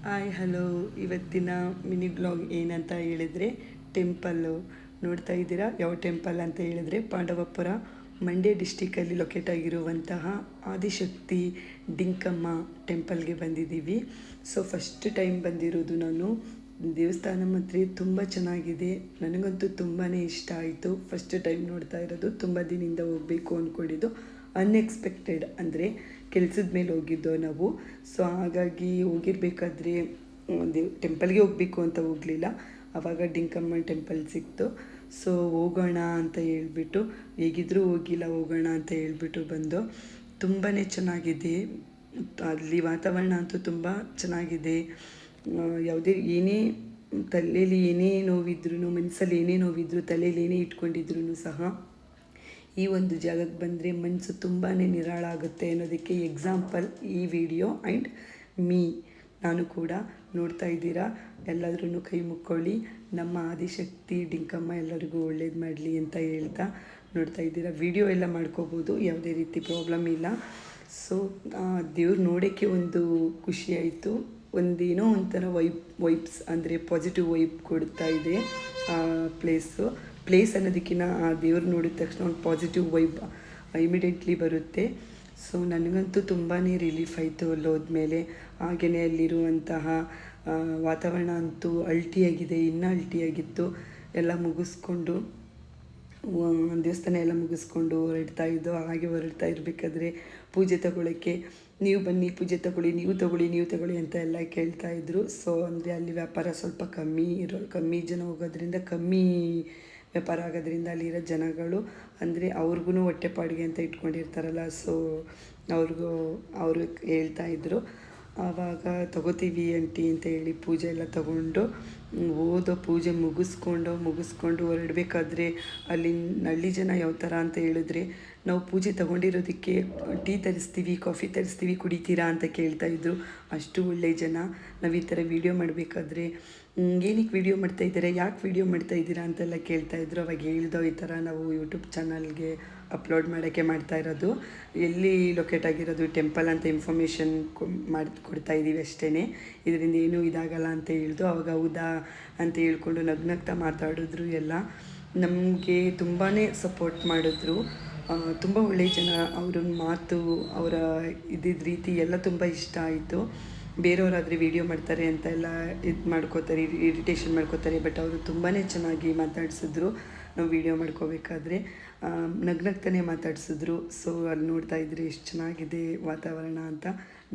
Hi hello. ಇವತ್ತಿನ mini blog ಏನಂತ ಹೇಳಿದರೆ ಟೆಂಪಲ್ಲು ನೋಡ್ತಾ ಇದ್ದೀರಾ. ಯಾವ ಟೆಂಪಲ್ ಅಂತ ಹೇಳಿದರೆ ಪಾಂಡವಪುರ, ಮಂಡ್ಯ ಡಿಸ್ಟಿಕಲ್ಲಿ ಲೊಕೇಟ್ ಆಗಿರುವಂತಹ ಆದಿಶಕ್ತಿ ಡಿಂಕಮ್ಮ ಟೆಂಪಲ್ಗೆ ಬಂದಿದ್ದೀವಿ. ಸೊ ಫಸ್ಟ್ ಟೈಮ್ ಬಂದಿರೋದು ನಾನು. ದೇವಸ್ಥಾನ ಮಾತ್ರ ತುಂಬ ಚೆನ್ನಾಗಿದೆ, ನನಗಂತೂ ತುಂಬಾ ಇಷ್ಟ ಆಯಿತು. ಫಸ್ಟ್ ಟೈಮ್ ನೋಡ್ತಾ ಇರೋದು, ತುಂಬ ದಿನದಿಂದ ಹೋಗಬೇಕು ಅಂದ್ಕೊಂಡಿದ್ದು. ಅನ್ಎಕ್ಸ್ಪೆಕ್ಟೆಡ್ ಅಂದರೆ ಕೆಲಸದ ಮೇಲೆ ಹೋಗಿದ್ದೋ ನಾವು. ಸೊ ಹಾಗಾಗಿ ಹೋಗಿರ್ಬೇಕಾದ್ರೆ ಟೆಂಪಲ್ಗೆ ಹೋಗಬೇಕು ಅಂತ ಹೋಗಲಿಲ್ಲ. ಆವಾಗ ಡಿಂಕಮ್ಮ ಟೆಂಪಲ್ ಸಿಕ್ತು. ಸೊ ಹೋಗೋಣ ಅಂತ ಹೇಳ್ಬಿಟ್ಟು, ಹೇಗಿದ್ದರೂ ಹೋಗಿಲ್ಲ ಹೋಗೋಣ ಅಂತ ಹೇಳ್ಬಿಟ್ಟು ಬಂದು. ತುಂಬಾ ಚೆನ್ನಾಗಿದೆ ಅಲ್ಲಿ, ವಾತಾವರಣ ಅಂತೂ ತುಂಬ ಚೆನ್ನಾಗಿದೆ. ಯಾವುದೇ ಏನೇ ತಲೆಯಲ್ಲಿ ಏನೇ ನೋವಿದ್ರೂ, ಮನಸ್ಸಲ್ಲಿ ಏನೇ ನೋವಿದ್ರೂ, ತಲೆಯಲ್ಲಿ ಏನೇ ಇಟ್ಕೊಂಡಿದ್ರೂ ಸಹ ಈ ಒಂದು ಜಾಗಕ್ಕೆ ಬಂದರೆ ಮನಸ್ಸು ತುಂಬಾ ನಿರಾಳ ಆಗುತ್ತೆ ಅನ್ನೋದಕ್ಕೆ ಎಕ್ಸಾಂಪಲ್ ಈ ವಿಡಿಯೋ ಆ್ಯಂಡ್ ಮೀ. ನಾನು ಕೂಡ ನೋಡ್ತಾ ಇದ್ದೀರಾ. ಎಲ್ಲಾದ್ರೂ ಕೈ ಮುಕ್ಕೊಳ್ಳಿ, ನಮ್ಮ ಆದಿಶಕ್ತಿ ಡಿಂಕಮ್ಮ ಎಲ್ಲರಿಗೂ ಒಳ್ಳೇದು ಮಾಡಲಿ ಅಂತ ಹೇಳ್ತಾ ನೋಡ್ತಾ ಇದ್ದೀರಾ. ವಿಡಿಯೋ ಎಲ್ಲ ಮಾಡ್ಕೋಬೋದು, ಯಾವುದೇ ರೀತಿ ಪ್ರಾಬ್ಲಮ್ ಇಲ್ಲ. ಸೊ ದೇವ್ರು ನೋಡೋಕ್ಕೆ ಒಂದು ಖುಷಿ ಆಯಿತು. ಒಂದೇನೋ ಒಂಥರ ವೈಬ್ಸ್ ಅಂದರೆ ಪಾಸಿಟಿವ್ ವೈಬ್ ಕೊಡ್ತಾ ಇದೆ ಆ ಪ್ಲೇಸ್ ಅನ್ನೋದಕ್ಕಿಂತ ಆ ದೇವ್ರು ನೋಡಿದ ತಕ್ಷಣ ಒಂದು ಪಾಸಿಟಿವ್ ವೈಬ್ ಇಮಿಡಿಯೇಟ್ಲಿ ಬರುತ್ತೆ. ಸೊ ನನಗಂತೂ ತುಂಬಾ ರಿಲೀಫ್ ಆಯಿತು ಅಲ್ಲೋದ್ಮೇಲೆ. ಹಾಗೆಯೇ ಅಲ್ಲಿರುವಂತಹ ವಾತಾವರಣ ಅಂತೂ ಅಲ್ಟಿಯಾಗಿದೆ, ಇನ್ನೂ ಅಲ್ಟಿಯಾಗಿತ್ತು. ಎಲ್ಲ ಮುಗಿಸ್ಕೊಂಡು ದೇವಸ್ಥಾನ ಎಲ್ಲ ಮುಗಿಸ್ಕೊಂಡು ಹಾಗೆ ಹೊರಡ್ತಾ ಇರಬೇಕಾದ್ರೆ ಪೂಜೆ ತಗೊಳ್ಳೋಕ್ಕೆ ನೀವು ಬನ್ನಿ, ಪೂಜೆ ತಗೊಳ್ಳಿ, ನೀವು ತಗೊಳ್ಳಿ ಅಂತ ಎಲ್ಲ ಕೇಳ್ತಾಯಿದ್ರು. ಸೊ ಅಂದರೆ ಅಲ್ಲಿ ವ್ಯಾಪಾರ ಸ್ವಲ್ಪ ಕಮ್ಮಿ ಜನ ಹೋಗೋದ್ರಿಂದ, ಕಮ್ಮಿ ವ್ಯಾಪಾರ ಆಗೋದ್ರಿಂದ ಅಲ್ಲಿರೋ ಜನಗಳು ಅಂದರೆ ಅವ್ರಿಗೂ ಹೊಟ್ಟೆಪಾಡಿಗೆ ಅಂತ ಇಟ್ಕೊಂಡಿರ್ತಾರಲ್ಲ. ಸೊ ಅವರು ಹೇಳ್ತಾಯಿದ್ರು. ಆವಾಗ ತಗೋತೀವಿ ಆಂಟಿ ಅಂತ ಹೇಳಿ ಪೂಜೆ ಎಲ್ಲ ತಗೊಂಡು ಪೂಜೆ ಮುಗಿಸ್ಕೊಂಡು ಹೊರಡಬೇಕಾದ್ರೆ ಅಲ್ಲಿ ಹಳ್ಳಿ ಜನ ಯಾವ ಥರ ಅಂತ ಹೇಳಿದ್ರೆ, ನಾವು ಪೂಜೆ ತೊಗೊಂಡಿರೋದಕ್ಕೆ ಟೀ ತರಿಸ್ತೀವಿ, ಕಾಫಿ ತರಿಸ್ತೀವಿ, ಕುಡಿತೀರಾ ಅಂತ ಕೇಳ್ತಾಯಿದ್ರು. ಅಷ್ಟು ಒಳ್ಳೆಯ ಜನ. ನಾವು ಈ ಥರ ವೀಡಿಯೋ ಮಾಡಬೇಕಾದ್ರೆ ಏನಕ್ಕೆ ವೀಡಿಯೋ ಮಾಡ್ತಾಯಿದ್ದೀರಾ, ಯಾಕೆ ವೀಡಿಯೋ ಮಾಡ್ತಾಯಿದ್ದೀರಾ ಅಂತೆಲ್ಲ ಕೇಳ್ತಾಯಿದ್ರು. ಅವಾಗ ಹೇಳ್ದೋ ಈ ಥರ ನಾವು ಯೂಟ್ಯೂಬ್ ಚಾನಲ್ಗೆ ಅಪ್ಲೋಡ್ ಮಾಡೋಕ್ಕೆ ಮಾಡ್ತಾ ಇರೋದು, ಎಲ್ಲಿ ಲೊಕೇಟ್ ಆಗಿರೋದು ಟೆಂಪಲ್ ಅಂತ ಇನ್ಫಾರ್ಮೇಷನ್ ಕೊಡ್ತಾಯಿದ್ದೀವಿ ಅಷ್ಟೇ, ಇದರಿಂದ ಏನೂ ಇದಾಗಲ್ಲ ಅಂತ ಹೇಳ್ದು. ಅವಾಗ ಹೌದಾ ಅಂತ ಹೇಳ್ಕೊಂಡು ನಗ್ನಗ್ತಾ ಮಾತಾಡಿದ್ರು. ಎಲ್ಲ ನಮಗೆ ತುಂಬಾ ಸಪೋರ್ಟ್ ಮಾಡಿದ್ರು. ತುಂಬ ಒಳ್ಳೆಯ ಜನ. ಅವ್ರ ಮಾತು, ಅವರ ಇದ್ದಿದ್ದ ರೀತಿ ಎಲ್ಲ ತುಂಬ ಇಷ್ಟ ಆಯಿತು. ಬೇರೆಯವರಾದರೆ ವೀಡಿಯೋ ಮಾಡ್ತಾರೆ ಅಂತ ಎಲ್ಲ ಮಾಡ್ಕೋತಾರೆ, ಇರಿಟೇಷನ್ ಮಾಡ್ಕೋತಾರೆ. ಬಟ್ ಅವರು ತುಂಬಾ ಚೆನ್ನಾಗಿ ಮಾತಾಡಿಸಿದ್ರು. ನಾವು ವೀಡಿಯೋ ಮಾಡ್ಕೋಬೇಕಾದ್ರೆ ನಗ್ನಗ್ತಾನೆ ಮಾತಾಡಿಸಿದ್ರು. ಸೊ ಅಲ್ಲಿ ನೋಡ್ತಾ ಇದ್ದರೆ ಎಷ್ಟು ಚೆನ್ನಾಗಿದೆ ವಾತಾವರಣ ಅಂತ.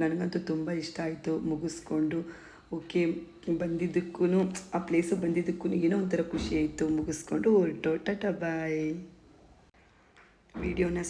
ನನಗಂತೂ ತುಂಬ ಇಷ್ಟ ಆಯಿತು. ಮುಗಿಸ್ಕೊಂಡು ಓಕೆ ಬಂದಿದ್ದಕ್ಕೂ, ಆ ಪ್ಲೇಸಿಗೆ ಬಂದಿದ್ದಕ್ಕೂ ಏನೋ ಒಂಥರ ಖುಷಿ ಆಯಿತು. ಮುಗಿಸ್ಕೊಂಡು ಹೊರಟು ಟಾಟಾ ಬಾಯ್. ವಿಡಿಯೋನ